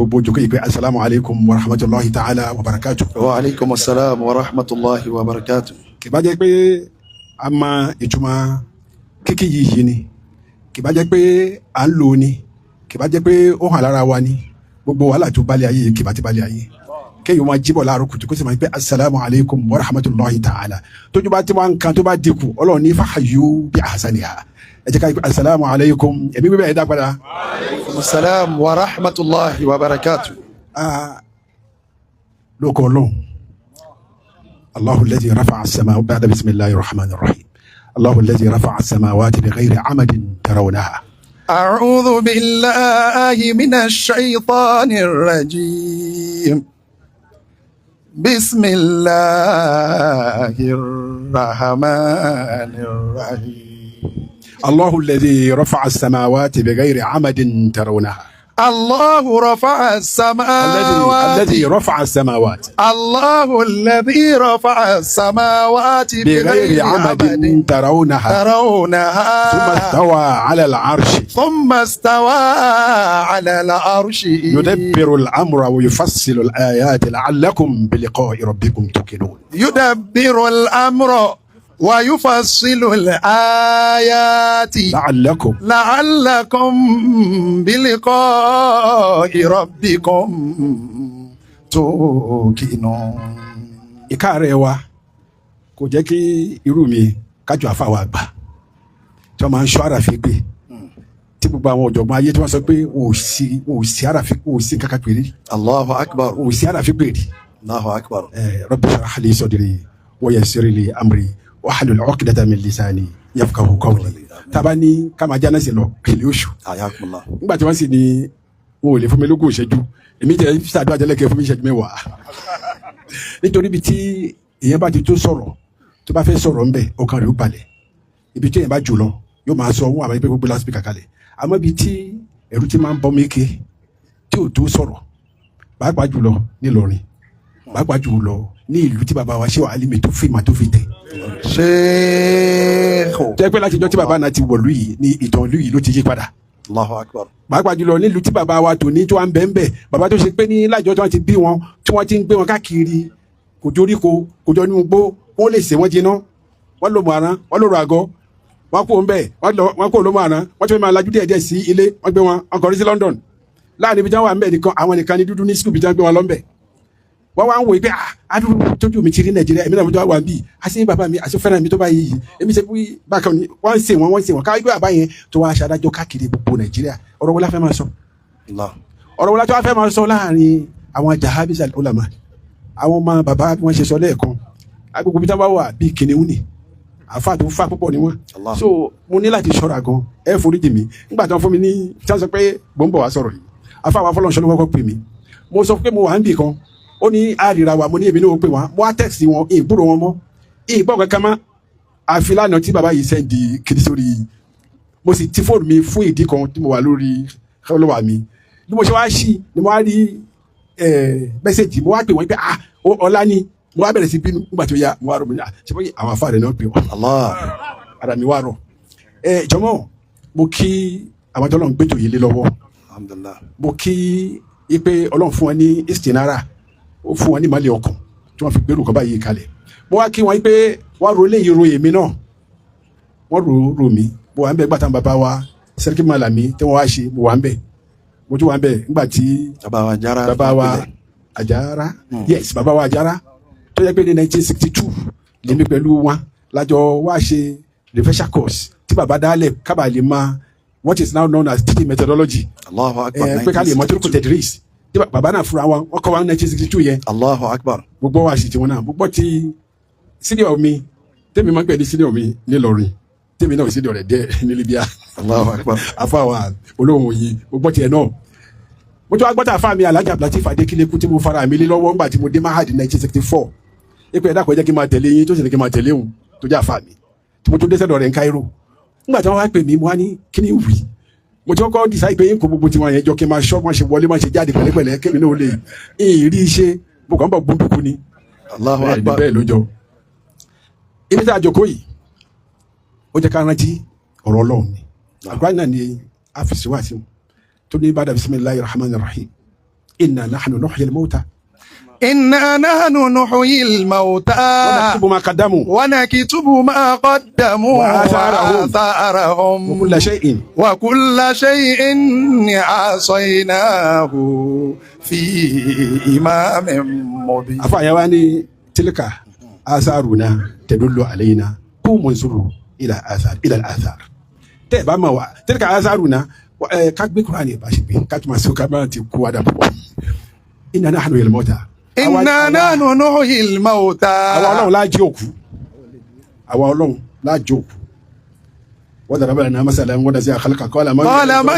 gbogbo jókòó yìí pé asalaamu alaykum wa rahmatulahi ta'ala wa barakatu. wa aleykum asalaam wa rahmatulahi wa barakatu. kì bá jẹ́ pé a ma ìtumọ̀ kíkí yìí ni kì bá jẹ́ pé à ń lò ní kì bá jẹ́ pé ó hàn lára wa ni gbogbo wàhálà tó balẹ̀ ayé kì bá ti balẹ̀ ayé kéèyàn máa jíbọ̀ láàárọ̀ kùtù kó sì máa ń pẹ́ asalaamu alaykum wa rahmatulahi ta'ala tójú bá ti máa ń kan tó bá dínkù ọlọ́run ní fàáyú bí ahsaniha ẹ jẹ́ ká pẹ́ asalaamu alaykum ẹ̀mí bíbẹ̀ ẹ̀ dá padà. asalaam wa rahmatulahi wa barakatu. lóko ọlọ́run allahu alladhi rafa'a as-samaa'a ba'da bisimilahi rahman rahim allahu alladhi rafa'a as-samawati bighayri amadin tarawnaha. أعوذ بالله من الشيطان الرجيم بسم الله الرحمن الرحيم الله الذي رفع السماوات بغير عمد ترونها. الله رفع السماوات الذي رفع السماوات الله الذي رفع السماوات بغير عمد ترونها ثم استوى على العرش يدبر الأمر ويفصل الآيات لعلكم بلقاء ربكم توقنون. يدبر الأمر ويفصل الآيات لعلكم بلقاء ربكم توقنون. ìkárẹ̀ wa kò jẹ́ kí irú mi kájọ àfàwọ̀ àgbà tí wọ́n máa ń ṣọ́ àràfin pé tí gbogbo àwọn ọ̀jọ̀gbọ́n ayé tí wọ́n sọ pé wò sí àràfin wò sí kankan péré. Allahu akbar. wò sí àràfin péré. Allahu akbar. rabbi shrah li sadri wa yassir li amri wahlul uqdatan min lisani yafqahu qawli. tábà ní ká máa jáná sí lọ kìlì oṣù. ayakumullah. nígbà tí wọ́n sì ní wọn ò lè fún mi lógún ìṣẹ́jú èmi jẹ́ sàdúrà jẹ́lẹ̀kẹ́ fún mi ìṣẹ́jú mẹ́wàá. nítorí ibi tí èèyàn bá ti tó sọ̀rọ̀ tó bá fẹ́ sọ̀rọ̀ ńbẹ̀ ọkàn rẹ̀ ó balẹ̀ ibi tí èèyàn bá jù lọ yóò máa sọ wọn àbáyé pé gbogbo lásìkò kalẹ̀ àmọ́ ibi tí ẹ̀rù ti máa ń bọ́ méke tí ò tó sọ̀rọ̀ pàápàá jùlọ nílọrin pàápàá jùlọ ní ìlú tí bàbá wa ṣé wàá límì tó fi mà tó fi tẹ̀. ṣéèkù. tẹ́ pé láti jọ́ tí bàbá náà ti wọ̀lú yìí ní ìtàn ìlú yìí ló ti yí padà. Allahu akbar. pàápàá jùlọ nílùú tí bàbá wa tòní tó wà ń bẹ́ẹ̀ bẹ́ẹ̀ bàbá tó ṣe pé ní lájọ tí wọ́n ti bí wọn tí wọ́n ti ń gbé wọn káàkiri kò jóríko kò jọ nínú gbó wọ́n lè ṣe wọ́n jiná wọ́n lò mọ̀ àrán wọ́n lòrò àgọ́ wọ́n kó ń bẹ̀ wọ́n kó ló mọ̀ àrán wọ́n ti fẹ́ máa lajú díẹ̀ sí ilé wọ́n gbé wọn kọrí sí London láàrin ibi tí wọ́n wà ń bẹ̀ nìkan àwọn nìkan ní dúdú ní sukùl bí wọ́n gbé wọn lọ́nbẹ̀ wọ́n wá ń wò pé adúlù tójú mi ti rí Nàìjíríà èmi náà mo jọ wà bí àṣẹ bàbá mi àṣẹ fẹ́ràn mi tó bá yìí èmi ṣe bí bákan ni wọ́n ń ṣe wọ́n káwé gbé àbá yẹn tó wá aṣáájú káàkiri gbogbo Nàìjíríà ọ̀rọ̀ wo la fẹ́ máa sọ ọ̀rọ̀ wo la tó wá fẹ́ máa sọ láàrin àwọn jahabisa ulama àwọn ọmọ bàbá bí wọ́n ṣe sọ lẹ́ẹ̀kan agbègbè bí wọ́n bá wà bí kìnìún ni àfa tó fà púpọ̀ ni wọ́n so mo ní láti ṣọ́ra gan ẹ foríjì mi nígbà tí wọ́n fún mi ní tí wọ́n sọ pé gbòǹbọ̀ wá sọ̀rọ̀ yìí àfa wa fọlọ́nṣọ́ ló kọ́kọ́ pè mí mo sọ pé mo wà ń bì kan ó ní àríra wa mo ní èmi náà ó pè wọn mo á tẹ̀sí wọn ìgbúrò wọn mọ́ ìgbọ́ kankan mọ́ àfi lánàá tí bàbá yìí sẹ́ndì kiri sórí mo sì ti fóònù mi fún ìdí kan tí mo wà lórí ọlọ́wà mi bí mo ṣe wá sí ni mo wá rí mẹ́sẹ̀jì mo wá pè wọ́n pé ọlá ni mo wá bẹ̀rẹ̀ sí bínú nígbà tó yá mo wá rò mo ní ṣe bóyá àwọn afáàrẹ náà pè wọ́n ara mi wá rọ̀ jọmọ́ mo kí àwọn tó lọ́n gbẹ́tò yìí lé lọ́wọ́ mo kí ipe ọlọ́run fún wọn ní istinara ó fún wọn ní ìmọ̀lẹ̀ ọkàn tí wọ́n fi gbèrú kan báyìí kalẹ̀ mo wá kí wọn pé wọ́n ro léyìí ro èmi náà wọ́n ro mi mo wà ń bẹ̀ gbàtà bàbá wa sẹ́ríkì Màlàmí tí wọ́n wá ṣe mo wà ń bẹ̀ mo tún wà ń bẹ̀ nígbà tí bàbá wa Àjàrà yes bàbá wa Àjàrà tó yẹ pé ní 1962 lèmi pẹ̀lú wọn lájọ wá ṣe refresher course tí bàbá dálẹ̀ kábà lè máa what is now known as teaching methodology pé ká lè mọ tó kò tẹ̀dírís tí bàbá náà fúnra wọn kọ́ wa ní 1962 yẹn Allahu akbar. gbogbo wa sì ti wọn náà gbogbo ti senior mi tèmi máa ń pè ní senior mi nílọrin tèmi náà senior rẹ̀ dẹ́ ní Libya Allahu akbar. àfàwà olóhùn yìí gbogbo tiẹ̀ náà mo tún wá gbọ́dọ̀ àfa mi Alhaji Abdulateef Adékílékù tí mo fara mi lé lọ́wọ́ ńgbà tí mo dé Mahad 1964 ipò ẹ̀dá kọjá kí n máa tẹ̀lé yín tó sì ní kí n máa tẹ̀lé òun tó jẹ́ àfa mi tí mo tún dé sẹ́dọ̀ rẹ̀ ń Cairo ńgbà tí wọ́n wá pè mí mo wá ní kí ni wì mo ti kọ́kọ́ decide pé yín kó gbogbo tiwọn yẹn jọ kí n máa ṣọ́ máa ṣe wọlé máa ṣe jáde pẹ̀lẹ́pẹ̀lẹ́ kémi náà lè rí iṣẹ́ mo kàn ń bọ̀ gbóndùkú ni Allahu akbar. bẹ́ẹ̀ ló jọ ibi tí a jòkó yìí ó jẹ́ ká rántí ọ̀rọ̀ Ọlọ́run ni àgbáyé náà ni àfìsíwáṣí tó ní bàdà bismillahir rahmanir rahim inna nahnu nuhyi al-mawta إنا نحن نحيي الموتى wa naktubu ma qaddamu ونكتب ما قدموا وآثارهم. وآثارهم wa kulla shay'in وكل شيء عصيناه في إمام مبين. afa ya wani tilka asaruna tadullu alaina ku munzuru ila al-athar te ba ma wa tilka asaruna ka gbé Qur'ani ba ṣe gbé ká tún máa sọ ká máa ti kú ada púpọ̀ inna nahnu nuhyil mawta إنا نحن نحيي الموتى àwa Ọlọ́run la jí òkú àwa Ọlọ́run la jí òkú وضرب لنا مثلا ونسي خلقه قال من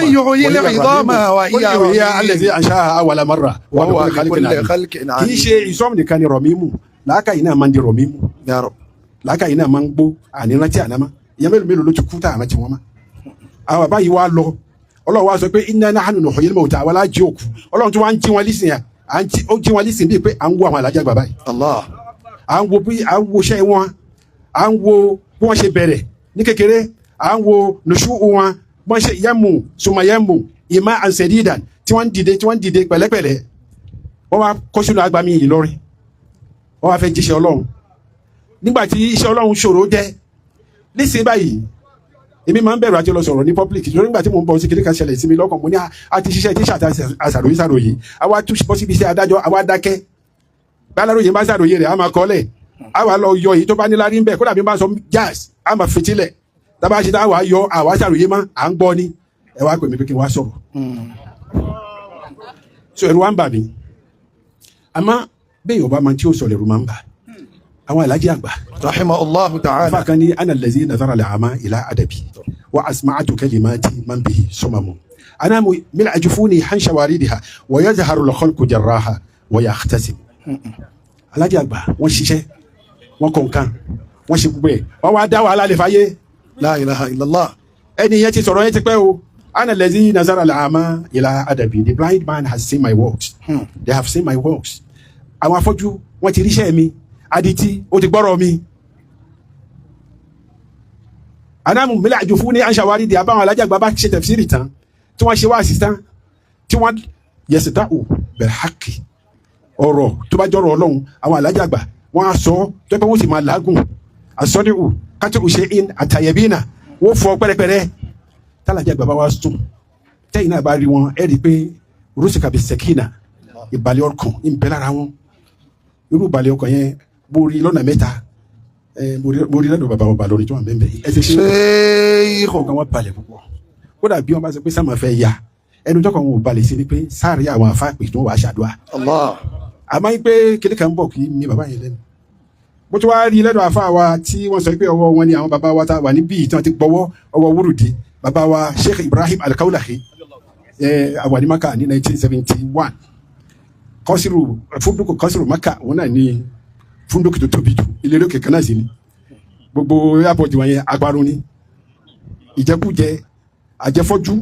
يحيي العظام وهي رميم الذي انشاها اول مره وهو بكل بكل خلق kì í عليم. ṣe ìsọmù nìkan ni rọmímù làákàyè náà máa ń di rọmímù يا رب. làákàyè náà máa ń gbó ànírántí ànámá ìyẹn mélòó mélòó ló ti kú tá àrántí wọn má àwọn bàbá yìí wá lọ Ọlọ́run wá sọ pé inna nahnu nuhyil mawta àwa la jí òkú Ọlọ́run tí wọ́n ń jí wọn lísìn yà ó jí wọn lísìn bíi pé à ń wo àwọn alájà bàbá yìí الله. à ń wo bí à ń wo iṣẹ́ wọn à ń wo bí wọ́n ṣe bẹ̀rẹ̀ ní kékeré à ń wo nùṣú wọn bí wọ́n ṣe yẹ́mù sùmọ̀yẹ́mù ìmọ̀ ànsẹ̀dídàn tí wọ́n ń dìde pẹ̀lẹ́pẹ̀lẹ́ wọ́n wá kó sínú agbami Ìlọrin wọ́n wá fẹ́ jíṣẹ́ Ọlọ́run nígbà tí iṣẹ́ Ọlọ́run ṣòro jẹ́ nísìnyí báyìí èmi máa ń bẹ̀rù àti lọ sọ̀rọ̀ ní public lórí nígbà tí mo ń bọ̀ sí kiri kan ṣẹlẹ̀ sí mi lọ́kàn mo ní a ti ṣiṣẹ́ tíṣà àṣàròyé ṣàròyé àwa tún bọ́ síbi iṣẹ́ adájọ́ àwa dákẹ́ gbáláròyé bá ṣàròyé rẹ̀ a máa kọ́lẹ̀ àwa lọ yọ èyí tó bá níláárí ń bẹ̀ kódà bí n bá sọ jazz a máa fetílẹ̀ tábà ṣe táwa yọ àwa ṣàròyé mọ́ à ń gbọ́ ni ẹ wá pè mí pé kí n wá sọ̀rọ̀ so ẹ̀rù wa ń bà mí àmọ́ bẹ́ẹ̀ yóò bá máa tí ó sọ̀rọ̀ ẹ̀rù máa ń bà àwọn alájí àgbà رحمه الله تعالى. فكان أنا الذي نظر العامة إلى أدبي وأسمعت كلمات من به صمم أنا ملء جفوني حن شواردها ويظهر الخلق جراها ويختسم alájí àgbà wọ́n ṣiṣẹ́ wọ́n kọ̀ọ̀kan wọ́n ṣe gbogbo ẹ̀ wọ́n wá dá wàhálà lè fàyè لا إله إلا الله. ẹni yẹn ti sọ̀rọ̀ yẹn ti pẹ́ o أنا الذي نظر العامة إلى أدبي the blind man has seen my works they have seen my works àwọn afọ́jú wọ́n ti ríṣẹ́ mi adití ó ti gbọ́rọ̀ mi anamu mílẹ̀ àjò fún ní anṣàwárí di abáwọn alájàgbà bá ṣe tẹ̀fsírì tán tí wọ́n ṣe wá àsìtán tí wọ́n yẹsìtá ò bẹ̀rẹ̀ hákì ọ̀rọ̀ tó bá jọ̀rọ̀ Ọlọ́run àwọn alájàgbà wọ́n á sọ tó pé wọ́n sì máa làágùn àsọdíhù kátó ṣe in àtàyẹ̀bínà wọ́n fọ pẹ́rẹ́pẹ́rẹ́ tálàjàgbà bá wá sùn tẹ́yìn náà bá rí wọn ẹ̀ rí pé rúṣìkàbí sẹ́kínà ìbàlẹ̀ ọkàn ń bẹ lára wọn irú ìbàlẹ̀ ọkàn yẹn borí lọ́nà mẹ́ta borí lọ́dọ̀ bàbá wọn balọ̀ tí wọ́n bẹ́ẹ̀ bẹ́ẹ̀ ẹsẹ̀ ṣe شيخ. ọkàn wọn balẹ̀ púpọ̀ kódà bí wọ́n bá sọ pé sáà máa fẹ́ ya ẹnu tọkàn wọn ò balẹ̀ sí ni pé sáàrí àwọn afáàpè tó wàá ṣàdúrà الله. àmọ́ yín pé kéde kan ń bọ̀ kí mi bàbá yẹn lẹ́nu bó ti wá rí lẹ́dọ̀ àfa wa tí wọ́n sọ pé ọwọ́ wọn ni àwọn bàbá wa ta wà níbí tí wọ́n ti gbọ́wọ́ ọwọ́ wúrùdí bàbá wa Sheikh Ibrahim Al-Kaulahi àwọn ní Maka ní 1971 kọ́sìrù fúndùkù kọ́sìrù Maka wọn náà ní fúndùkù tó tóbi jù ilé lókè kan náà sí ni gbogbo airport wọn yẹn agbárò ni ìjẹkújẹ àjẹfọ́jú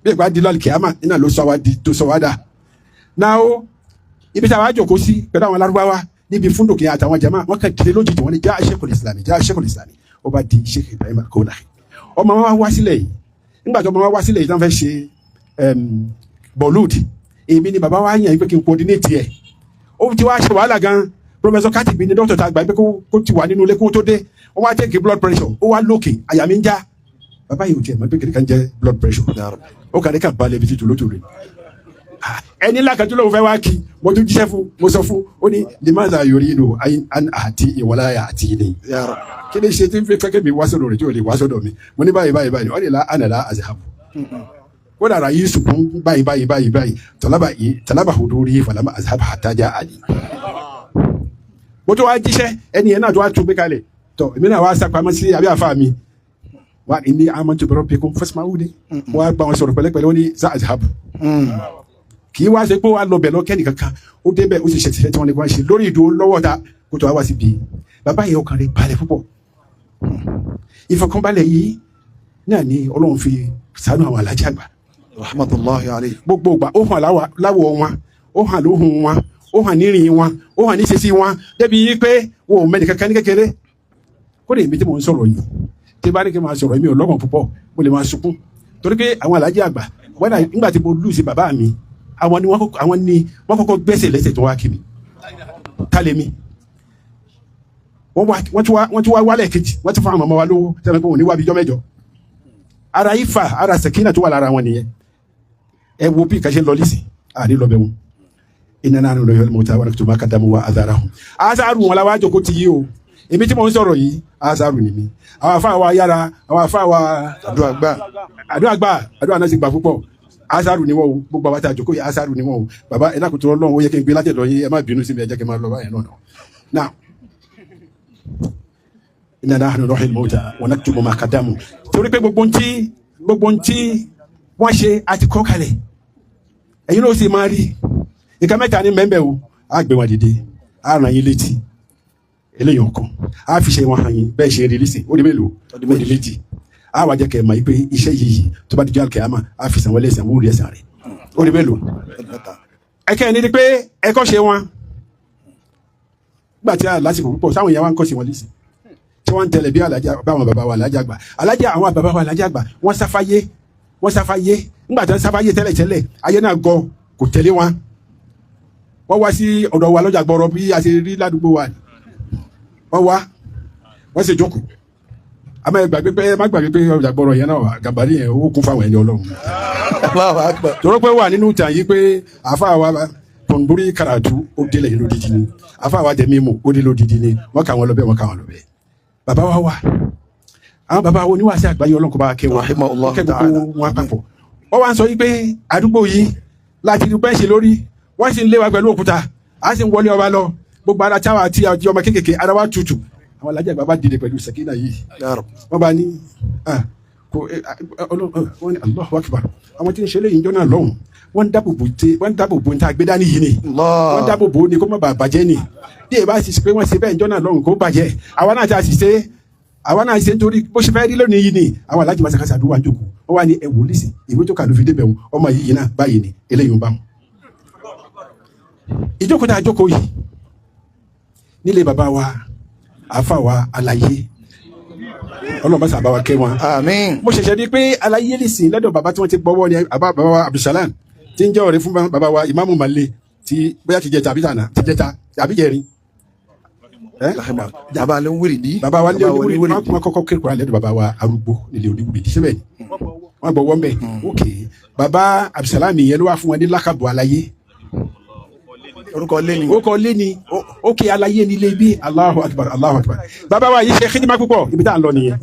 bí ìgbà di lọ́ọ̀lì kìámà iná ló sọ wá di tó sọ wá dà náà ó ibi tí a wá jòkó sí pẹ̀lú àwọn Lárúbáwá níbi fúndùkù yẹn àtàwọn jama wọn kàn dìde lójijì wọn ni já Sheikhul Islami ó bá di Sheikh Ibrahim Al-Kaulahi ọmọ wa wá sílẹ̀ yìí nígbà tó ọmọ wa wá sílẹ̀ yìí tí wọ́n fẹ́ ṣe bọ́ọ̀lùdì èmi ni bàbá wa yàn pé kí n coordinate ẹ̀ ó ti wá ṣe wàhálà gan Professor Katibi ni dókítà àgbà pé kó ti wà nínú ilé kó tó dé wọ́n wá take blood pressure ó wá lókè àyà mi ń já bàbá yìí ò tiẹ̀ mọ̀ pé kìnìkan jẹ́ blood pressure ó kàdé kà balẹ̀ ibi tí tòlótò rẹ̀ ẹni lákàtúntò lóun fẹ́ wá kí mo tún jíṣẹ́ fún mo sọ fún ó ní limaza yuridu an àti ìwọláyà àti ilé kí ni ṣe tí ń fẹ́ kẹ́mi wá sọ́dọ̀ rẹ̀ tí ò lè wá sọ́dọ̀ mi mo ní báyìí ó ní la ànàlá àzẹ́hàbù ó dàrá yìí sùkún báyìí tọ́lábà huduri falama àzẹ́hàbù àtàjà àlì mo tún wá jíṣẹ́ ẹni yẹn náà tó wá tún gbé kalẹ̀ tọ́ èmi náà wá sápamọ́ sí abẹ́ àfa mi wá ní amọ̀tò bẹ̀rọ̀ pé kó fẹ́sìmá wúde wọ́n á gba wọn sọ̀rọ̀ pẹ̀lẹ́pẹ̀lẹ́ ó ní za àzẹ́hàbù kì í wá ṣe pé wàá lọ bẹ̀ lọ kẹ́ni kankan ó débẹ̀ ó sì ṣe tí wọ́n lè wá ṣe lórí ìdúró lọ́wọ́ ta kó tó wá wá sí bí bàbá yẹn ọkàn rẹ̀ balẹ̀ púpọ̀ ìfọkànbalẹ̀ yìí náà ni Ọlọ́run fi ṣàánú àwọn alájà àgbà rahmatullahi alayhi. gbogbo ìgbà ó hàn láwọ̀ wọn ó hàn lóhùn wọn ó hàn nírìn wọn ó hàn níṣesí wọn débi yìí pé wọn ò mẹ́ni kankan ní kékeré kó lè mi tí mò ń sọ̀rọ̀ yìí tí bá ní kí n máa sọ̀rọ̀ mi ò lọ́kàn púpọ̀ mo lè máa sunkún torí pé àwọn alájà àgbà wọ́n nígbà tí mo lù sí bàbá mi àwọn ni wọ́n kọ́kọ́ gbẹ́sẹ̀ lẹ́sẹ̀ tó wá kí mi kálẹ̀ mi wọ́n tún wá wálẹ̀ kejì wọ́n ti fún àwọn ọmọ wa lówó tẹ́lẹ̀ pé wọ́n ní wá bíjọ́ mẹ́jọ ara ifá ara sẹ̀kínà tó wà lára wọn nìyẹn ẹ wo bí kàṣẹ lọ lísì àdé lọ bẹ wọn iná náà lọ yọ mọta wọn tó má ká dàmú wa azara hàn azaru wọn la wá jókòó ti yí o èmi tí mo ń sọ̀rọ̀ yìí azaru ni mi àwọn afá wa yára àwọn afá wa àdúrà náà sì gbà púpọ̀ azaru ni wọn o gbogbo àwọn àti àjòkó yìí azaru ni wọn o bàbá ẹ lákòótọ́ Ọlọ́run ó yẹ kí n gbé látẹ̀dọ̀ yín ẹ má bínú sí mi ẹ jẹ́ kí n máa lọ báyẹn náà inna nahnu nuhyil mauta wa naktubu ma qaddamu torí pé gbogbo ntí wọ́n ṣe àti kọ kalẹ̀ ẹ̀yin ló sì máa rí nǹkan mẹ́ta ní mẹ́mbẹ́ o á gbé wọn dìde á ràn yín létí eléyìí ọkàn á fi ṣe wọn hàn yín bẹ́ẹ̀ ṣe rí lísì ó di mélòó ó di méjì á wà jẹ́ kẹ́ ẹ̀ mọ̀ yí pé iṣẹ́ yìí tó bá di jọ́ àlùkìyámà á fi sàn wọlé ẹ̀sán wúrí ẹ̀sán rẹ̀ ó di mélòó ẹ̀kẹ́ ẹ̀ ní pé ẹ̀kọ́ ṣe wọn gbà tí a lásìkò púpọ̀ sáwọn èèyàn wa ń kọ́ sí wọn lísì tí wọ́n ń tẹ̀lé bí alájà báwọn bàbá wa alájà gbà àwọn bàbá wa alájà gbà wọ́n sáfáyé nígbà tí wọ́n sáfáyé tẹ́lẹ̀ ayé náà gọ kò tẹ̀lé wọn wọ́n wá sí ọ̀dọ̀ wa lọ́jà gbọ́rọ̀ bí a ṣe rí ládùúgbò wa wọ́n ṣe jókòó àmọ́ ẹ gbàgbé pé ọjà gbọ́rọ̀ yẹn náà gàbàrí yẹn ó kún fáwọn ẹni Ọlọ́run tọ́rọ pé wà nínú ìtàn yìí pé àfa wa pọ̀nbúrí karatu ó délẹ̀ yìí lódìdí ni àfa wa tẹ̀mí mu ó dé lódìdí ni wọ́n kà wọ́n lọ bẹ́ẹ̀ bàbá wa wà àwọn bàbá wo níwáṣẹ àgbáyé Ọlọ́run kó bá kẹ́ wọn kẹ́ gbogbo wọn papọ̀ wọ́n wá ń sọ yìí pé àdúgbò yìí láti rí pẹ́ǹsì lórí wọ́n sì ń lé wa pẹ̀lú òkúta a sì ń wọlé ọba lọ gbogbo ara táwa àti ọmọ kéékèèké ara wa tutù àwọn alájà bàbá dìde pẹ̀lú sẹ̀kínà yìí wọ́n bá ní Allahu Akbar àwọn tí ń ṣe léyìn jọ́nà lọ́hùn wọ́n dáàbò bo níta gbé dání yìí ni wọ́n dáàbò bo ni kó má bàa bàjẹ́ ni bí ẹ bá sì pé wọ́n ṣe bẹ́ẹ̀ jọ́nà lọ́hùn kó bàjẹ́ àwa náà ti àṣìṣe àwọn náà ṣe nítorí bó ṣe fẹ́ rí lónìí yìí ni àwọn alájì máa ṣàkàṣà àdúrà jókòó wọ́n wá ní ẹ̀wò lísì ìwé tó kà ló fi débẹ̀ wọn ọmọ yìí náà báyìí ni eléyìí ń bá wọn. ìjókòó tá a jókòó yìí nílé bàbá wa àáfà wa àlàyé ọlọ́mọ sábà wa kẹ́ wọn. àmín. mo ṣẹ̀ṣẹ̀ rí pé àlàyé lè sìn lọ́dọ̀ bàbá tí wọ́n ti gbọ́wọ́ ni bàbá wa Abdulsalam tí ń jẹ́ ọ̀rẹ́ fún bàbá wa Ìmáàmù Malé tí bóyá ti jẹta àbí jẹrin jaba ló ń wúri di. baba wa nílé oníwúri wọn kọ́kọ́ kékeré alẹ́ dọ̀ baba wa arúgbó nílé oníwúri di sẹ́bẹ̀ ni wọn gbọ́ wọ́n bẹ̀ ok baba Abdulsalam yẹn ló wà fún wọn ní lákàbọ̀ àlàyé orúkọ lẹ́ni ok àlàyé nílé bí Allahu Akbar baba wa yìí ṣe xidima púpọ̀ ibi tá à ń lọ nìyẹn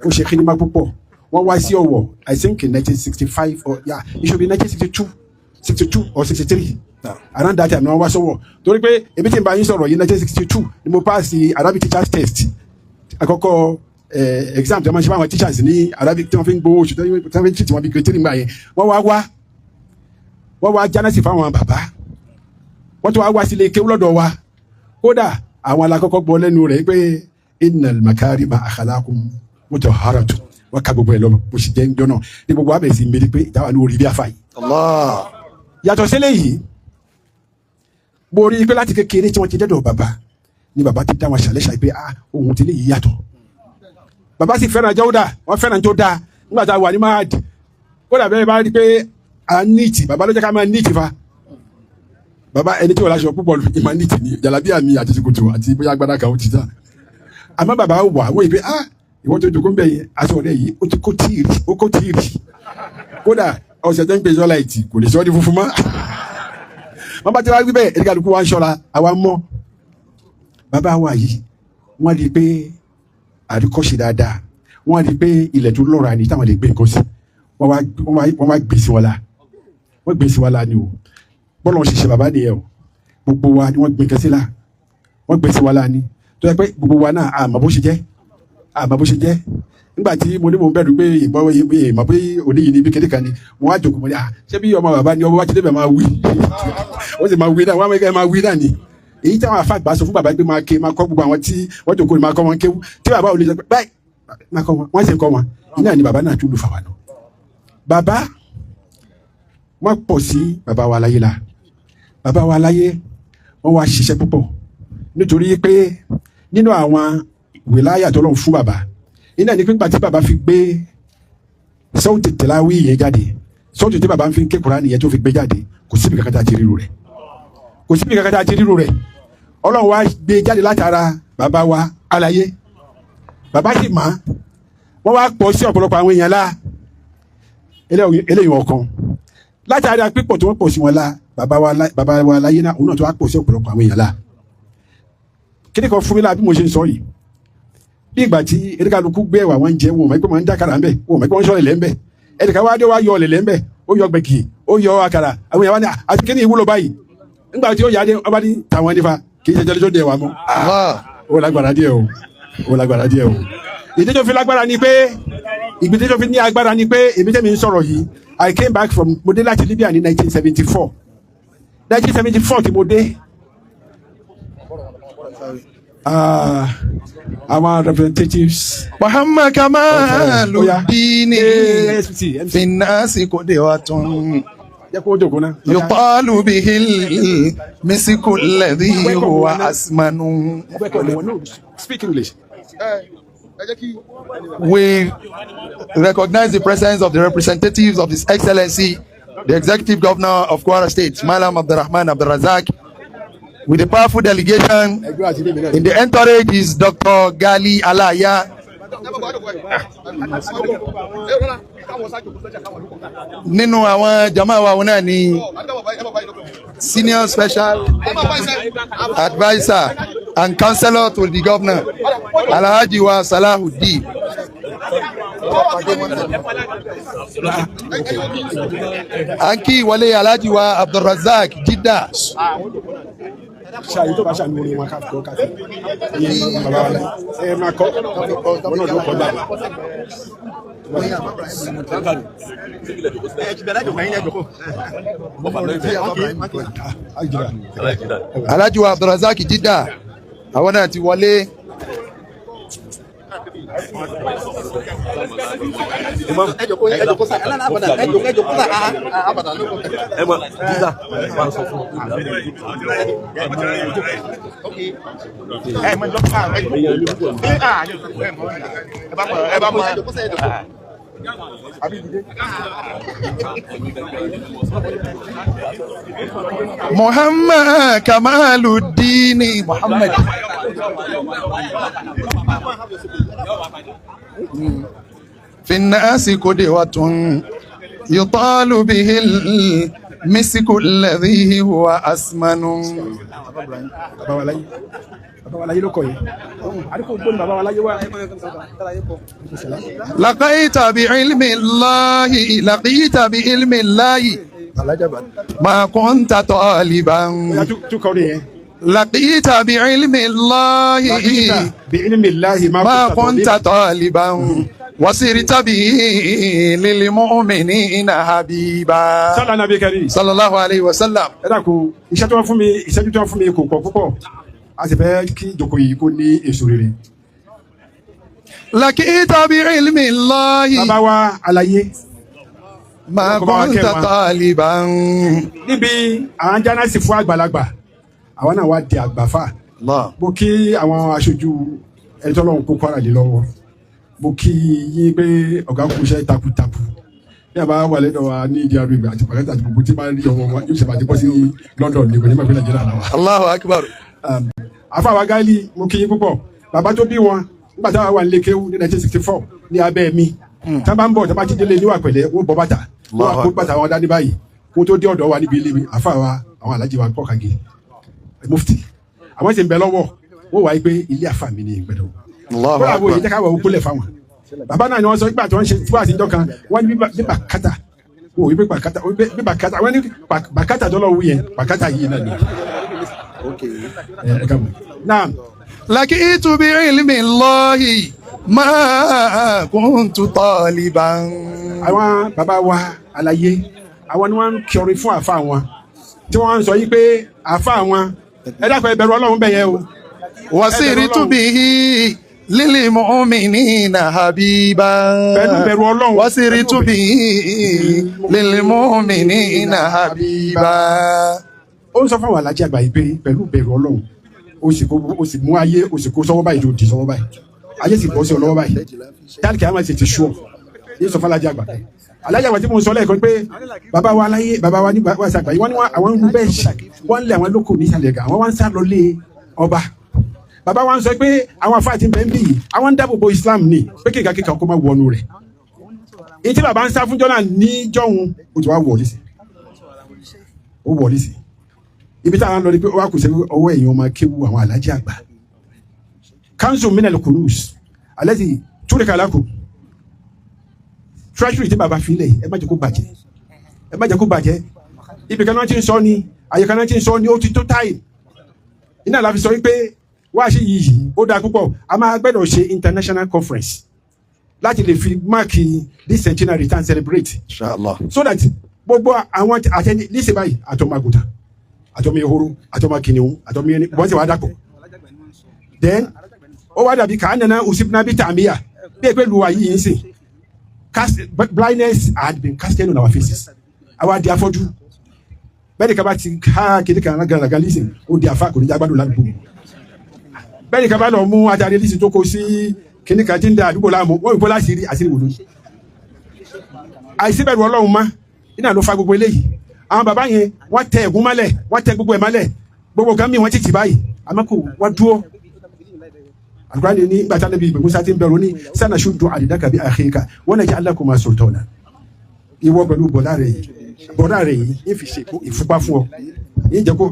ó ṣe xidima púpọ̀ wọ́n wá sí Ọ̀wọ̀ I think in 1965 or yeah it should be 1962 or 63. Around that time ni wọ́n wá sọ́wọ́ torí pé ebi tí n bá yín sọ̀rọ̀ yìí 1962 ni mo pass Arabic teachers test àkọ́kọ́ exam tí wọ́n máa ṣe fáwọn teachers ní Arabic tí wọ́n fi ń gbowó oṣù tí wọ́n fi ń treat wọn bí grade 3 nígbà yẹn wọ́n wá jánásì fáwọn bàbá wọ́n tún wá sílé kéwú lọ́dọ̀ wa kódà àwọn alákọ̀ọ́kọ́ gbọ́ lẹ́nu rẹ̀ pé innal makarima akhlaqum mutahharatu wọ́n ka gbogbo ẹ̀ lọ bó ṣe jẹ́ ń jọ náà ní gbogbo abẹ́ sí méjì pé ìdáwà ní orí bí afá yìí. Yàtọ̀ sílẹ̀ yìí mo rí i pé láti kékeré tí wọ́n ti dẹ́dọ̀ bàbá ni bàbá ti dá wọn ṣàlẹ́ṣà pé ohun tí lè yí yàtọ̀ bàbá sì fẹ́ràn jọ́dá wọ́n fẹ́ràn tó dáa nígbà tá a wà ní máàdì kódà bẹ́ẹ̀ bá rí i pé a níìtì bàbá ló jẹ́ ká máa níìtì fa bàbá ẹni tí wọ́n láṣọ púpọ̀ lù ìmọ̀ níìtì ni jàlábíà mi àti ṣòkòtò àti bóyá agbádá kan ó ti tán àmọ́ bàbá wà wọ́n yìí pé ìwọ́n tó dogun bẹ́ẹ̀ yẹn aṣọ rẹ̀ yìí ó ti kó tíìrì kódà ọ̀sẹ̀ tó ń pè sọ́la ìtì kò lè sọ́ di funfun mọ́ wọ́n bá ti wá wí bẹ́ẹ̀ ẹ̀rí kálukú wa ń ṣọ́ra àwa mọ́ bàbá wa yìí wọ́n rí i pé àríkọ́ṣe dáadáa wọ́n rí i pé ilẹ̀ tó lọ́ra ni táwọn lè gbé nǹkan sí wọ́n wá gbèsè wọn la wọ́n gbèsè wọn la ni o bọ́lá wọn ṣiṣẹ́ bàbá nìyẹn o gbogbo wa ni wọ́n gbé nǹkan sí la wọ́n gbèsè wọn la ni tó yẹ pé gbogbo wa náà àmọ́ bó ṣe jẹ́ nígbà tí mo ní mo bẹ̀rù pé ìmọ̀ pé òní yìí ní ibi kéde kan ni wọ́n á jókòó mo ní ṣé bí ọmọ bàbá ni ọmọ wa ti débẹ̀ máa wí ó sì máa wí náà wọ́n á mẹ́kẹ́ máa wí náà ni èyí táwọn afáàgbà sọ fún bàbá pé máa ké máa kọ́ gbogbo àwọn tí wọ́n jókòó ni máa kọ́ wọn kéwú tí bàbá ò lè sọ pé báyìí máa kọ́ wọn wọ́n sì kọ́ wọn iná ni bàbá náà tún lù fà wà nù. bàbá wọ́n pọ̀ sí bàbá wa láyé la bàbá wa láyé wọ́n wá ṣiṣẹ́ púpọ̀ nítorí pé nínú àwọn wìláyà tó lọ́n fún bàbá iná ní pípa tí bàbá fi gbé sọ́ọ̀tì tìláwí yẹn jáde sọ́ọ̀tù tí bàbá ń fi ké Kùránì yẹn tó fi gbé jáde kò síbi kankan tá a ti ríru rẹ̀ kò síbi kankan tá a ti ríru rẹ̀ Ọlọ́run wa gbé jáde látara bàbá wa Àlàyé bàbá sì mọ̀ wọ́n wá pọ̀ sí ọ̀pọ̀lọpọ̀ àwọn èèyàn la eléyìí ọ̀kan látara pípọ̀ tí wọ́n pọ̀ sí wọn la bàbá wa Àlàyé náà òun náà tó wá pọ̀ sí ọ̀pọ̀lọpọ̀ àwọn èèyàn la kíni kan fún mi la bí mo ṣe ń sọ yìí bí ìgbà tí erékàlùkù gbé ẹwà wọn jẹ wọn mọ̀ pé wọn ń dákàrà ńbẹ wọn mọ̀ pé wọn ń sọ ẹlẹ ńbẹ ẹnìkan wá dé wá yọ ọlẹlẹ ńbẹ ó yọ gbẹ̀gì ó yọ àkàrà àwọn èèyàn wá ní àti kíni ìwúlò báyìí nígbà tí ó yá dé ọba ní tàwọn nífa kì í ṣe jẹlẹjọ dé wa mọ ó lágbára díẹ̀ o ó lágbára díẹ̀ o ìdíjọ fi lágbára ni pé ìgbìdíjọ fi ní agbára ni pé èmi tẹ́mi ń sọ̀rọ̀ yìí I came back from mo dé láti Libya ní 1974 1974 tí mo dé our representatives. Muhammad Kamaluddin finnasi qudwatun yuqalu bihil misiku alladhi huwa asmanu. Speak English. We recognize the presence of the representatives of His Excellency, the Executive Governor of Kwara State, Malam Abdurrahman Abdurrazak. With a powerful delegation, in the entourage is Dr. Gali Alaya. Nínú àwọn jama wa wọn náà ni Senior Special Advisor and Counselor to the Governor, Alhaji wa Salahuddin. Anki wale Alhaji wa Abdurrazak Jidda. Ṣáàyí tó bá ṣàmì orin wọn ká kọ́ ká ní bàbá wa lẹ́yìn ẹ máa kọ́ wọn náà ló kọ́ gbà. Alhaji wa Abdurrazak Jidda àwọn náà ti wọlé. Muhammad Kamaluddin Muhammad. Finnasi qudwatun yuqalu bihil misiku alladhi huwa asmanu. Bàbá wa láyé ló kọ yìí. Àdìpọ̀ gbóni bàbá wa láyé wá. Laqita bi ilmi Allahi ma kunta taliban. Laqita bi ilmi Allahi ma kunta taliban. Wasirta bihi lil mu'minina habiba. Sallallahu alayhi wa sallam. Ẹ dákun iṣẹ́ tí wọ́n fún mi kò pọ̀ púpọ̀. A sì fẹ́ kí ìjókòó yìí kó ní èso rere. Laqita bi ilmi Allahi. Bàbá wa Àlàyé. Ma kunta taliban. Níbi àwọn jánásì fún àgbàlagbà, àwọn náà wá di àgbàfà. Mo kí àwọn aṣojú ẹni tó lọ́wọ́ kó Kwara lé lọ́wọ́. Mo kí yín pé ọ̀gá kú iṣẹ́ takuntakun. Bí a bá wà lẹ́dọ̀ wa ní ìdí àrùn ìgbà àti pàkẹ́tì àti gbogbo tí máa ń rí ọmọ wọn yóò ṣe bá ti bọ́ sí London ní ìgbà pé Nàìjíríà náà wà. Allahu akbar. Àfàwà Gáálì mo kí yín púpọ̀. Bàbá tó bí wọn nígbà táwa wà nílé kéwú ní 1964 ní abẹ́ mi. Tá bá ń bọ̀ tá bá ti délé níwà pẹ̀lẹ́ wọ́n bọ́ bàtà. Wọ́n kó bàtà wọn dání báyìí. Kó tó dé ọ̀dọ̀ wa níbi ilé mi. Àfàwà àwọn alájí wa pọ̀ kàgé. Mufti. Àwọn sì ń bẹ lọ́wọ́. Wọ́n wáyé pé ilé àfà mi ní ìgbẹ́dọ̀. Allahu akbar. Wọ́n káwọ̀ òkúlẹ̀ fáwọn. Bàbá náà ni wọ́n sọ nígbà tí wọ́n ṣe fún àtijọ́ kan wọ́n ní bíbà kátà. Wọ́n wí pé bíbà kátà. Wọ́n ní bàkátà tó lọ wú yẹn. Bàkátà yìí náà ni. Naam. Laqitu bi ilmi Allahi ma kuntu taliban. Àwọn bàbá wa Àlàyé àwọn ni wọ́n ń kọrin fún àfa wọn tí wọ́n ń sọ yí pé àfa wọn ẹ dákun ẹ bẹ̀rù Ọlọ́run bẹ̀ yẹn o. Wasiritu bihi lil mu'minina habiba. Bẹ̀rù Ọlọ́run. Wasiritu bihi lil mu'minina habiba. Ó ń sọ fún àwọn alájí àgbà yìí pé pẹ̀lú bẹ̀rù Ọlọ́run ó sì mú ayé ó sì kó sọ́wọ́ báyìí tó di sọ́wọ́ báyìí ayé sì bọ́ sí ọ lọ́wọ́ báyìí dáàkì àwọn àti ti ṣú ọ yé sọ fún alájí àgbà pé alájà wà tí mo sọ lẹ́ẹ̀kan pé bàbá wa láyé bàbá wa ní wàásù àgbáyé wọ́n ní àwọn ń bẹ́ẹ̀sì wọ́n lé àwọn lóko ní ìsàlẹ̀ gà àwọn wá ń sá lọ lé ọba bàbá wa ń sọ pé àwọn afáàtì bẹ́ẹ̀ ń bì yìí àwọn ń dáàbò bo Islam ni pé kíkà kíkà kó má wọnú rẹ̀ èyí tí bàbá ń sá fún jọ́nà níjọ́hun ó ti wá wọlé sí ó wọlé sí ibi táwọn lọ ni pé ó wá kù sí ọwọ́ ẹ̀yìn ọmọ kéwu àwọn alájà àgbà kanzu minel kurus alẹ́ ti túrẹ̀ kàlákò treasury tí bàbá fi lẹ̀ ẹ má jẹ́ kó bàjẹ́ ẹ má jẹ́ kó bàjẹ́ ibi kan náà ti ń sọ ni àyè kan náà ti ń sọ ni ó ti tó táyì iná la fi sọ wípé wá sí yìí ó dáa púpọ̀ a máa gbẹ́dọ̀ ṣe international conference láti lè fi máàkì this centenary and celebrate Inshallah. so that gbogbo àwọn àtẹni níṣẹ́ báyìí àtọmọ àgùntàn àtọmọ ehoro àtọmọ kìnìún àtọmọ ẹni wọ́n ti wá dàpọ̀ then ó wá dàbí kàá nana usibna bí tàmíyà bí ẹ pé lu wa yìí ń sìn blindness had been casted on our faces àwa di afọ́jú bẹ́ẹ̀ni kaba ti ká kéde kan gàràgà lísìn ó di afa kò ní jágbádùn ládùúgbò bẹ́ẹ̀ni kaba lọ mú adarí lísìn tó kó sí kíní kan tí ń da àdúgbò láàmú wọ́n ìbọn láṣìírí àṣírí wòlú àìsí bẹ̀rù Ọlọ́run má iná ló fa gbogbo eléyìí àwọn bàbá yẹn wọ́n tẹ ẹ̀gún mọ́lẹ̀ wọ́n tẹ gbogbo ẹ̀ mọ́lẹ̀ gbogbo kan mi wọ́n ti tì báyìí àmọ́ kò wọ́n dúró alukuraani ni gbàtà níbi ìgbè musa ti ń bẹ̀rù ní sanna ṣudu àdìdáka bí àkèéka wọn náà jẹ alákòóma sultana ìwọ pẹ̀lú bọ̀dá rẹ̀ yìí yín fi ṣe ìfúnpá fún ọ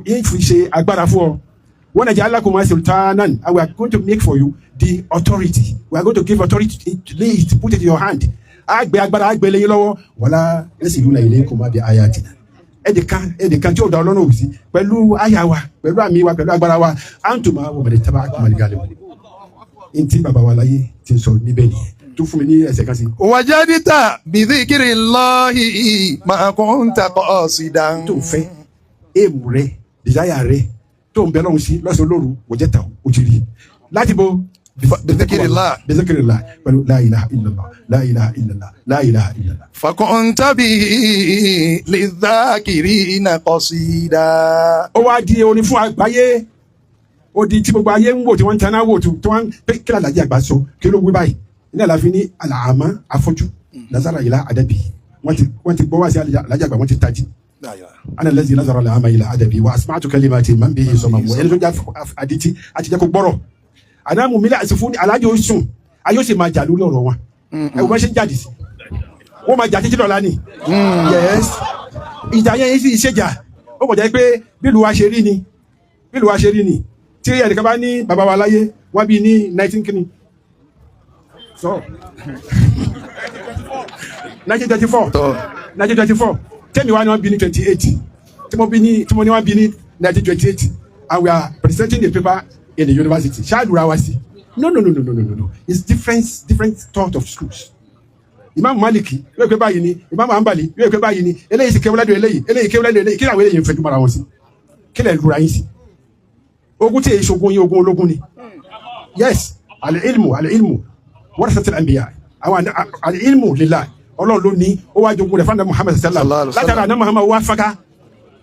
yín fi ṣe agbára fún ọ wọn náà jẹ alákòóma sultana and we are going to make for you the authority we are going to give authority to put it in your hand àgbẹ̀ agbára àgbẹ̀ lẹ́yìn lọ́wọ́ wọlá ẹsẹ̀ ìlú náà ilé kò má bí aya jìnnà ẹnìkan tí ó da ọlọ́run òsì pẹ̀lú àyà wa pẹ̀lú àmì wa pẹ̀lú agbára wa à ń tò máa wọ̀ mọ̀lẹ́ tábà kọ́mọ̀lẹ́ gàlẹ́ wọn. Ntí bàbá wa láyé ti sọ níbẹ̀ nìyẹn tó fún mi ní ẹsẹ̀ kan sí. Wajadita bidhikrillahi ma kunta qasidan. tó fẹ́ èèmù rẹ desire rẹ tó ń bẹ lọ́hùn sí lọ́sọ̀ lóru wòjẹ́ ta o ti rí láti bo Bidhikrillah pẹ̀lú la ilaha illallah la ilaha illallah la ilaha illallah. fakunta bihi lidhakirina qasida. ó wá di orin fún àgbáyé ó di tí gbogbo ayé ń wò tí wọ́n ń taná wò tí wọ́n ń pè kí Alhaji Àgbà sọ kí ló wí báyìí ní àlàáfíà ní àlàámá afọ́jú lazara ìlà àdàbí wọ́n ti gbọ́ wá sí Alhaji Àgbà wọ́n ti tají ana lazi lazara la ama ìlà àdàbí wa asma'tu kalimati man bihi sọmọmọ ẹni tó jẹ́ àdìtí àti jẹ́ kó gbọ́rọ̀ àdàmú mi láti fún Alhaji ó sùn ayé ó sì máa jà lórí ọ̀rọ̀ wọn ẹ̀ wọ́n ṣe ń jáde sí wọ́n máa jà títí lọ́la ni yes ìjà yẹn sì ṣèjà ó kò jẹ́ pé bílùú wa ṣe rí ni tí ẹnìkan bá ní bàbá wa láyé wọ́n bí ní 19 kìíní so 1934 tẹ́mi wá ní wọ́n bí ní 28 tí mo ní wọ́n bí ní 1928 and we are presenting the paper in the university ṣáàdùrà wa sí no it's different thought of schools Imam Maliki yóò pé báyìí ni Imam Hanbali yóò pé báyìí ni eléyìí sì kéwúlẹ́dọ̀ eléyìí kéwúlẹ́dọ̀ eléyìí kí làwọn eléyìí ń fẹ́ jùmọ̀ ara wọn sí kí lẹ̀ lura yín sí ogun tí èyí ṣogun yín ogun ológun ni yes al-ilmu warasatul anbiya àwọn al-ilmu lillah Ọlọ́run ló ní ó wá jogun rẹ̀ fún Muhammad sallallahu alaihi wasallam látara àná Muhammad wá faka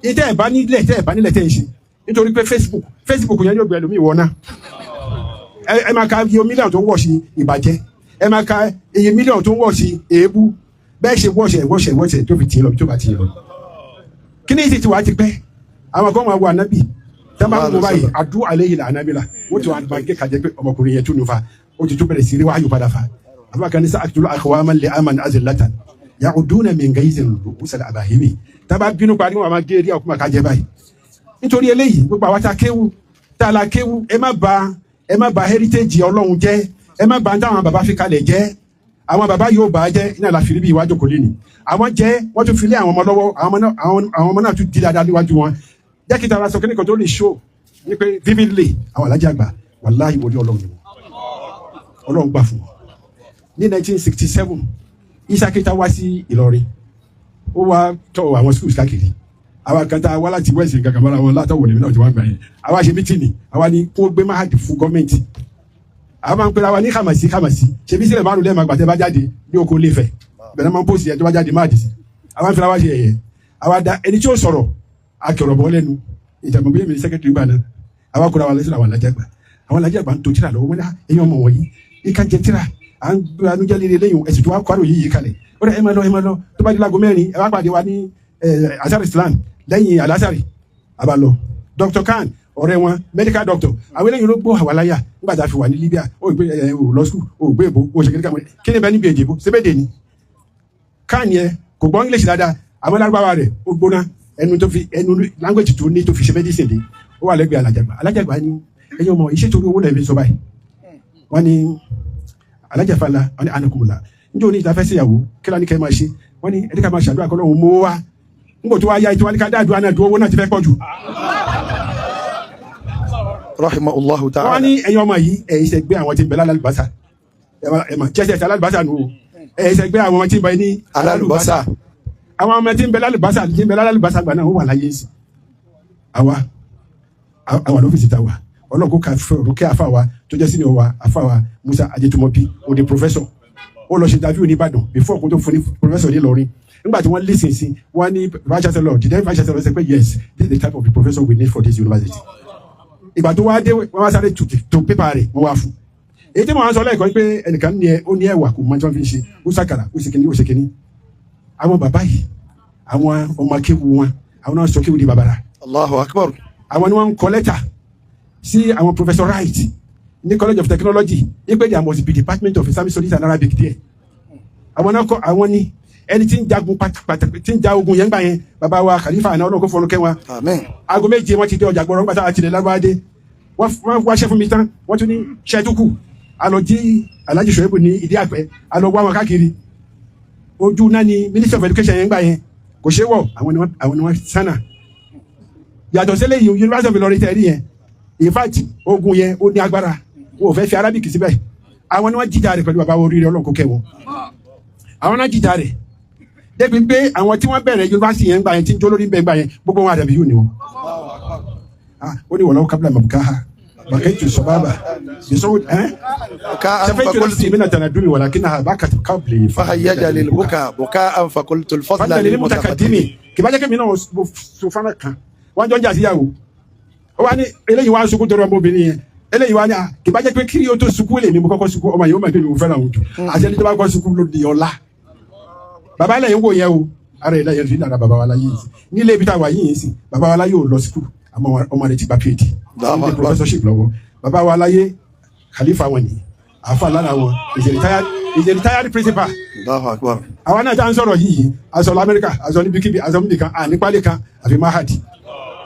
ìtẹ́ ẹ̀bá nílẹ̀ tẹ́ ń ṣe nítorí pé Facebook yẹn yóò gbé ẹlòmíì wọ̀ náà ẹ máa ka iye mílíọ̀nù tó ń wọ̀ sí ìbàjẹ́ ẹ máa ka iye mílíọ̀nù tó ń wọ̀ sí èébú bẹ́ẹ̀ ṣe wọ́ṣẹ̀ tó fi tì í lọ tó bá tì í lọ kí ni ìsì tí wàá ti pẹ́ àwọn kan máa wọ ànábì tẹ́lẹ̀ mo báyìí adu alẹ́ yìí la ànábì la wọ́n ti wà ní bàgẹ́ kàjẹ́ pé ọmọkùnrin yẹn tún nu fa ó ti tún bẹ̀rẹ̀ sí rí wáyù padà fa àbúrò kan ní sá àkìtúlọ̀ àkọwámán lè amàn azillatan ya'uduna min ghayzin rusal abahimi tábà bínú parí wọn máa gé eré ọkùnrin àkàjẹ́ báyìí nítorí eléyìí gbogbo àwọn tá a la kéwu ẹ má ba heritage Ọlọ́run jẹ́ ẹ má ba táwọn bàbá fi kalẹ̀ jẹ́ àwọn bàbá yóò bá jẹ́ iná la fìrí bí iwájú kò lé ní àwọn jẹ́ wọ́n tún fi lé àwọn ọmọ lọ́wọ́ àwọn ọmọ náà tún di dáadáa níwájú wọn jẹ́ kí tara sọ kí ni kò tó lè show ní pé vividly àwọn Alhaji Àgbà wàláhì wòlíì Ọlọ́run ni Ọlọ́run gbà fún wọn ní 1967 Isa Keita wá sí Ìlọrin ó wá tọ̀ àwọn schools káàkiri àwa kan tá a wá láti wẹ́ẹ̀sì kankan mọ́ra wọn látọ̀wọ̀ lèmi náà ti wá gbà yẹn àwa ṣe mítìnì àwa ni kó gbé máàdì fún gọ́ọ̀mẹ̀ntì àwa máa ń pera wa ní kàmàsí ṣebí sílẹ̀ márùn lẹ́ẹ̀ma gbàtẹ́ bá jáde ní oko Ilé-Ifẹ̀ bẹ̀rẹ̀ máa ń pòsì ẹ̀ tó bá jáde máàdì sí àwa ń fira wa ṣe ẹ̀yẹ àwa da ẹni tí ó sọ̀rọ̀ akẹ̀rọ̀ bọ́ lẹ́nu ìjàmbá bóyá mi ní sẹ́kẹ́tìrì gbà náà àwa kóra wa lẹ́sìn àwọn Alhaji Àgbà ń to tíra lọ́wọ́ wọn ẹ̀yin ọmọ wọ̀nyí ìka jẹ tíra à ń gbé anújẹ́ líle lẹ́yìn ẹ̀sìn tó wá kọ́ àrò yìí kalẹ̀ ó dẹ̀ ẹ máa lọ tó bá di láago 4 ẹ wá pàdé wa ní asar islam lẹ́yìn alasari abalọ Dr. Khan ọ̀rẹ́ wọn medical doctor àwọn eléyìí ló gbọ́ àwàláyà nígbà tá a fi wà ní Libya ó gbé ò lọ sùn ó gbé èbó ó ṣe kí ni bẹ́ẹ̀ níbi èdè èbó sébèdè ni Khan yẹn kò gbọ́ English dáadáa àwọn lárúbáwá rẹ̀ ó gbóná ẹnu language tó ní tó fi ṣe medicine dé ó wà lẹ́gbẹ̀ẹ́ alájàgbá ní ẹ̀yin ọmọ iṣẹ́ torí owó lẹ́ẹ̀mí sọ báyìí wọ́n ní alájàfàlà wọ́n ní anakumula níjọ́ ní ìtafẹ́ síyàwó kí ló ní kẹ́ máa ṣe wọ́n ní ẹ̀dí ká máa ṣàdúrà kọ́ lóhun mọ́ wá nígbà tó wá yá ìtúwálé ká dáàdúrà náà dúró owó náà ti fẹ́ pọ̀ jù. rahimahullahu ta'ala. wọ́n ní ẹ̀yin ọmọ yìí ẹ̀yin ṣe gbé àwọn tí ń bẹ lálùbásà ẹ̀mọ̀ jẹ́sẹ̀ alálùbásà nù ẹ̀yin ṣe gbé àwọn tí ń bẹ ní alálùbásà àwọn ọmọ tí ń bẹ lálùbásà gbà náà ó wà láyé sí àwa lọ́fíìsì ta wa ọlọ́run kó ka fẹ́ràn kí afa wa tó jẹ́ sínú wa afa wa Musa Adétúmọ̀bí ó di professor ó lọ ṣe interview ní Ìbàdàn before kó tó fún ní professor ní Ìlọrin nígbà tí wọ́n listen sí wọ́n ní vice chancellor the then vice chancellor say pé yes this is the type of the professor we need for this university ìgbà tó wá dé wọ́n wá sáré tó pépà rẹ̀ wọ́n wá fún èyí tí mo máa ń sọ lẹ́ẹ̀kan pé ẹnìkan ó ní ẹ̀wà kò máa ń tí wọ́n fi ń ṣe ó sàkàrà ó ṣe kíní àwọn bàbá yìí àwọn ọmọ akéwu wọn àwọn náà sọ kéwu di bàbàrà Allahu Akbar. àwọn ni wọ́n ń kọ lẹ́tà sí àwọn professor Wright ní College of Technology ipe there must be Department of Islamic Studies and Arabic there àwọn náà kọ àwọn ní ẹni tí ń jagun pàtàkì tí ń ja ogun yẹn gbà yẹn bàbá wa Khalifa àná ọlọ́run kó fọnù kẹwọn aago 7 wọ́n ti dé ọjà gbọ́rọ̀ nígbà tá a ti lè lágbáde wọ́n wáṣẹ́ fún mi tán wọ́n tún ní ṣẹ́dúkù alọ́ jí Alhaji Shoaibu ní ìdí àpẹ alọ́ wá wọn káàkiri ojú náà ni Ministry of Education yẹn gbà yẹn kò ṣe wọ̀ àwọn ni wọ́n sánà yàtọ̀ sílẹ̀ yìí University of Ilorin tẹ̀rí yẹn in fact ogun yẹn ó ní agbára wọn ò fẹ́ fi Arabic síbẹ̀ àwọn ni wọ́n jíjà rẹ̀ pẹ̀lú bàbá oríire Ọlọ́run kó kẹ́ wọn àwọn náà jíjà rẹ̀ débi pé àwọn tí wọ́n bẹ̀rẹ̀ yunifásitì yẹn gbà yẹn tí ń jó lórí bẹ́ẹ̀ gbà yẹn gbogbo wọn àdàbí yóò ní wọn. ó ní wọ̀lọ́wọ́ kábílà mọ̀bùká ha bàkẹ́tù sọ́bàbà yẹsọ́wọ́ sẹfẹ̀tù lọ́sí mi náà tẹ̀lé dúmi wọ̀lá kí náà bá kàtí kábìlì. fahayyaja lil buka fakultul fadla lil mutakadimi kìbájẹ́ kẹ́mi náà sọ fana kan wọ́n jọ ń jà síyàwó ó wá ní eléyìí wá sunkún torí ọmọbìnrin yẹn eléyìí wá ní à kìbájẹ́ pé kí yóò tó sunkún lè mi mo kọ́kọ́ sunkún ọmọ yìí ó máa ń tẹ̀lé òun fẹ́ràn òun jù àti ẹni tó bá kọ́ sunkún ló di ọlá bàbá ilẹ̀ yẹn wò yẹn o ara ilẹ̀ yẹn fi dára bàbá wa láyé yìí nílé ibi tá a wà yìí sí bàbá wa láyé ò lọ sukùl àmọ́ ọmọ rẹ̀ ti gba PhD ní professorship lọ́wọ́ bàbá wa láyé Khalifa wọn ni àfa lára wọn is a retired principal àwọn náà tá à ń sọ̀rọ̀ yìí aṣọ lamẹ́ríkà aṣọ níbikíbi aṣọ níbìkan ànípálẹ̀ kan àfi mahadi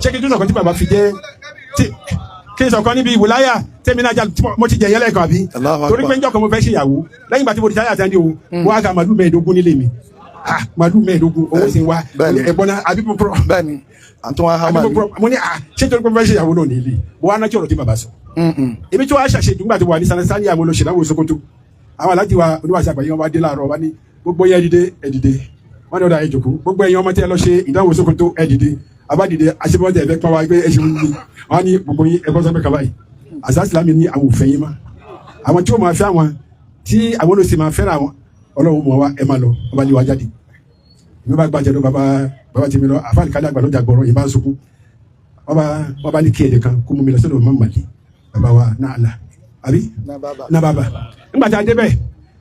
ṣé kí n tún sọ̀kan tí bàbá fi jẹ́ kí n sọ̀kan níbi ìwòláyà tẹ́mi náà mo ti jẹ yẹlẹ̀ kan àbí torí pé njọ́ kan mo fẹ́ ṣe ìyàwó lẹ́yìn ìgbà tí mo ti táyà tán dé o wọ́n á ka màlúù 15 nílé mi màlúù 15 owó sì ń wá ẹ̀bọ̀n náà àbí mo pọ̀ bẹ́ẹ̀ni àtúnwá hama ni mo ní ṣé torí pé mo fẹ́ ṣe ìyàwó náà nílé mo wá nájọ́ ọ̀rọ̀ tí bàbá sọ èmi tí wàá ṣàṣe dùgbà tí wà ní sanasani àmọ́ lọ ṣèlú Sokoto àwọn aláàjì wa oníwàṣẹ àgbáyé wọn wá dé láàárọ̀ wá ní gbogbo yẹn ẹdìdé wọn ní ọ̀dà ẹjọkú gbogbo ẹ̀yin ọmọ tí ẹ lọ ṣe ìdánwò Sokoto ẹdìdé abádìde aṣẹ́bọ́dẹ ẹ̀fẹ́ pọ́n wa gbé ẹṣin wí wọn ní gbogbo yín ẹ̀kọ́ sọ́pẹ́ kaba yìí àṣà Ìsìlámù ní àwọn òfin yín má àwọn tí ó máa fẹ́ àwọn tí àwọn olóṣèlú máa fẹ́ràn àwọn Ọlọ́run mọ̀ wá ẹ máa lọ ọba lè wá jáde ìwé bá gbàjẹ́ lọ bàbá tèmi lọ àfáàní kálí àgbà lọ́jà gbọ́rọ̀ yìí bá ń sunkún wọ́n bá ní kí ẹ̀dẹ̀ kan kó mú mi lọ sọ́dọ̀ mọ́ màlì bàbá wa náà la àbí náà bàbá nígbà tí a débẹ̀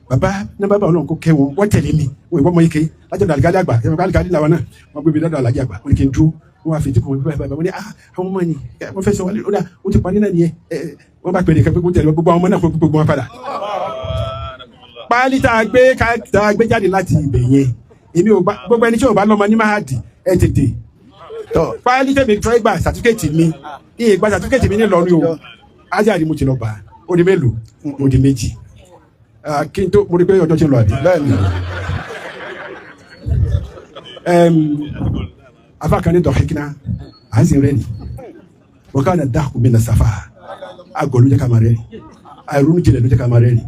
bàbá náà bàbá Ọlọ́run kó kẹ́ wọn wọ́n tẹ̀lé mi wọ́n ìbọn mọ́ ike lájọ́ dàlíkálí àgbà dàlíkálí làwọn náà wọ́n gbé mi lọ́dọ̀ alájà àgbà wọ́n ní kí n dúró wọ́n wá fi tí kò wọ́n bàbá wọn ní àwọn ọmọ ni wọ́n fẹ́ sọ wọlé ó dà ó ti pa nínà nìyẹn wọ́n bá pè ní kẹ́kẹ́ kó tẹ̀lé gbogbo àwọn ọmọ náà kó gbogbo wọn padà. páálí tá a gbé jáde láti ibẹ̀ yẹn èmi ò bá gbogbo ẹni tí ò bá lọ́mọ ní mahadi ẹ tètè páálí tẹ̀mí fẹ́ gba sàtífíkẹ́tì mi iye gba sàtífíkẹ́tì mi ní lọ́rí o ájá ni mo ti lọ bá ó di mélòó ó di méjì kí n tó mo rí pé ọjọ́ ti lọ àbí. afa kan ní dọ̀kíkínà à ń sìn rẹ̀ ni wọ́n ká na dáhùn mi na sáfà àgọ́ ló jẹ́ ká máa rẹ̀ ni àìrónú jìnlẹ̀ ló jẹ́ ká máa rẹ̀ ni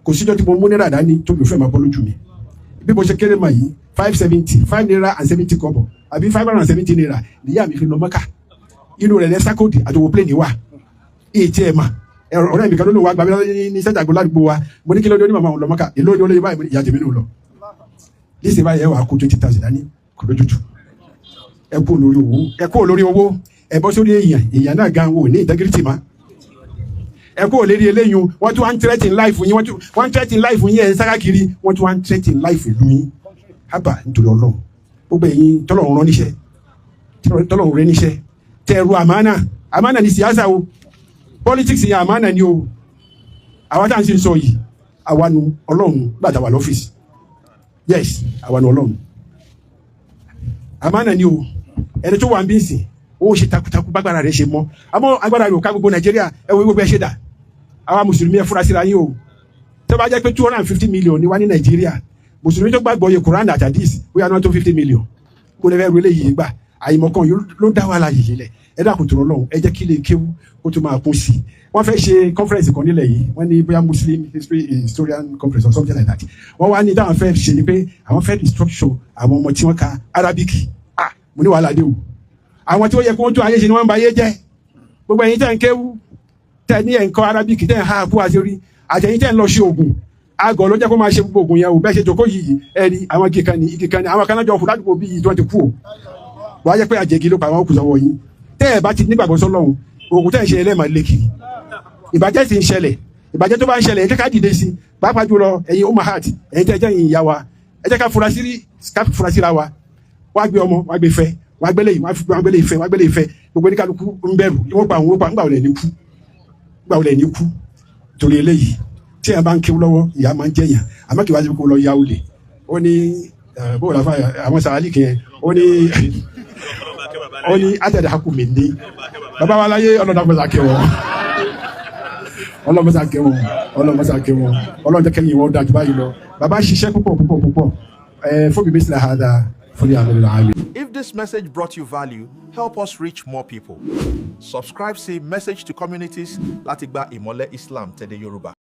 kò síjọ́ tí mo mú náírà dání tó mi ò fẹ́ máa bọ́ lójú mi bí mo ṣe kéré mà yìí 5 naira and 70 kọ́bọ̀ àbí 570 naira níyà mi fi lọ Mẹ́kà inú rẹ̀ lẹ́sà kóòdì àtòwò plane wà ètí ẹ̀ mà ọ̀rẹ́ mi kan ló lò wá gbàmí ní sẹ́jà àgbò ládùúgbò wa mo ní kí lóde onímọ̀ àwọn lọ Mẹ́kà èlò ìdí olóyè báyìí ìyá tèmi nù lọ lísì báyìí ẹ wà kó 20,000 dání kò lójútù ẹ kú olórí owó ẹ bọ́ sórí èèyàn náà gan wò ní integrity ma ẹ kó lérí eléyìí wọ́n tún wá ń threaten life yín wọ́n ń threaten life yín ẹ̀ ń sára kiri wọ́n tún wá ń threaten life ìlú yín hábà nítorí ọlọ́run gbogbo ẹ̀yin tọ́lọ́run rán níṣẹ́ tọ́lọ́run rẹ níṣẹ́ tẹ̀rù àmánà ní siyasa o politics yẹn àmánà ni o àwa tá à ń ṣe sọ yìí àwa nu ọlọ́run gbàtà wà lọ́fíìsì yes àwa nu ọlọ́run àmánà ni o ẹni tó wà ń bí nsìn ó ṣe takuntakun bágbára rẹ ṣe mọ àmọ́ agbára rẹ ò ká gbogbo nàìjíríà ẹ wo gbogbo ẹ ṣe dà àwa mùsùlùmí ẹ fura síra yín o tó bá jẹ́ pé 250 million ni wá ní nàìjíríà mùsùlùmí tó gbàgbọ́ yẹ Quran àti hadith bóyá náà tó 50 million kó lè fẹ́ ru eléyìí gbà àyìnbọ̀kan ló dá wàhálà yìí lẹ̀ ẹ dákun tó lọ́wọ́ ẹ jẹ́ kí lè kéwú kó tó máa kún sí i wọ́n fẹ́ ṣe conference kan nílẹ̀ yìí wọ́n ní bóyá Muslim historian conference or something like that wọ́n wá ní táwọn fẹ́ ṣe ni pé àwọn fẹ́ instruction àwọn ọmọ tí wọ́n ka Arabic mo ní wàhálà dé o àwọn tí ó yẹ kó tó ayé ṣe ni wọ́n ń ba ayé jẹ́ gbogbo ẹ̀yin tẹ́ ń kéwú tẹ́ ní ẹ̀ńkọ́ Arabic tẹ́ ń ha àbú àṣírí àtẹ̀yin tẹ́ ń lọ ṣe oògùn àgọ́ ló jẹ́ kó máa ṣe gbogbo oògùn yẹn o bẹ́ẹ̀ ṣe jòkó yìí ẹ̀rí àwọn igi kan ní àwọn kan náà jọ fún ládùúgbò bíi 20 kú o wọ́n á jẹ́ pé àjẹgì ló pa àwọn òkú sọ́wọ́ yín tẹ́ ẹ̀ bá ti nígbàgbọ́ sọ́lọ́run oògùn tẹ́ ẹ̀ ṣe ẹlẹ́mà lékiri ìbàjẹ́ sì ń ṣẹlẹ̀ ìbàjẹ́ tó bá ń ṣẹlẹ̀ ẹ jẹ́ ká dìde sí pàápàá jùlọ ẹ̀yin umahat ẹ̀yin tẹ́ ẹ jẹ́ ìyá wa ẹ jẹ́ ká fura síra wa wá gbé ọmọ wá gbé fẹ́ wá gbélé yìí wá gbélé ìfẹ́ wá gbélé ìfẹ́ gbogbo oníkálukú ń bẹ̀rù wọ́n pa àwọn ńgbà wọlé ní kú torí eléyìí tí ẹ bá ń kéwú lọ́wọ́ ìyá máa ń jẹ̀yàn àmọ́ kí wàá ṣe kó lọ yá olè ó ní bó la fa àwọn sàálì kìí ó ní àtẹ̀dá kù mí ní bàbá wa láyé ọlọ́dàgbọ́sà kẹwọn ọlọ́mọsà kẹwọn ọlọ́dẹ kẹyìn wọn dájú báyìí lọ bàbá ṣiṣẹ́ púpọ̀ fóbi bí sílẹ̀ àdá fúnni àlọ́ àmì. If this message brought you value, help us reach more people. Subscribe sí Message to Communities láti gba ìmọ́lẹ̀ Islam tẹ̀lé Yorùbá.